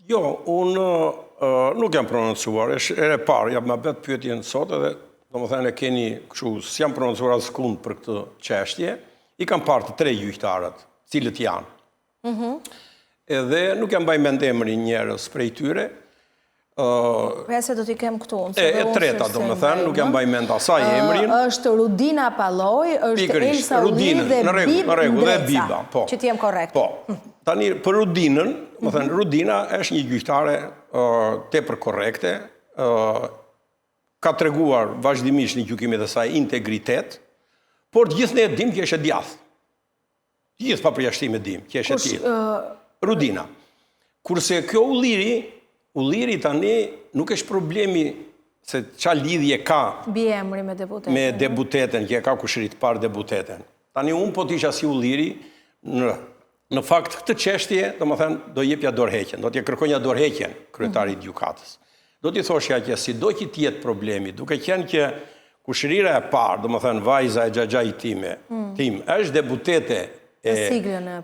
Jo, unë nuk jam prononcuar, e parë, jam më betë pyetjen sot edhe, do më thënë e keni këshu, s'jam prononcuar asë kundë për këtë qeshtje, i kam parë të 3 gjyqtarët, cilët janë. Edhe nuk jam baj mend emrin njerës prej tyre. Se do t'i kem këtu. E treta, do më thënë, nuk jam baj mend asaj emrin. Është Rudina Palloj, është Elsa Ulli dhe Biba Ndreca, që t'jem korrekt. Po, tani për Rudinën, më thënë, Rudina është një gjyqtare tepër korrekte, ka treguar vazhdimisht në gjykimet e saj integritet, por gjithë ne dim që është e djathtë. Gjithë pa përjashtime dim që është e tillë. Rudina. Kurse kjo Ulliri tani nuk është problemi se qa lidhje ka biemri me deputeten, që e ka kushërit parë deputeten. Tani unë po t'isha si Ulliri, në fakt këtë qeshtje, do më thënë, do jepja dorëheqjen, do t'je kërkonja dorëheqjen kryetarit gjykatës. Do t'i thoshja që si do që t'jetë problemi, duke qenë që kushërira e parë, do më thënë, vajza e xhaxhait tim, është deputete e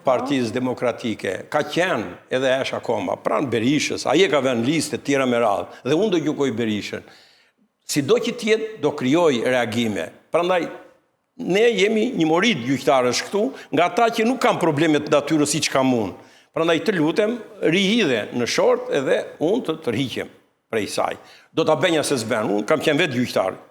Partisë Demokratike, ka qenë edhe është akoma, pranë Berishës, aje ka vënë listë të tjera me radhë, dhe unë do gjykoj Berishën. Si do që tjetë, do kryoj reagime. Prandaj, ne jemi një morit gjyqtarësh këtu, nga ta që nuk kam problemet natyrës si që kam unë. Prandaj të lutem, rihidhe në short edhe unë të rriqem prej saj. Do t'a benja se s'ben, unë kam qenë vetë gjyqtarë.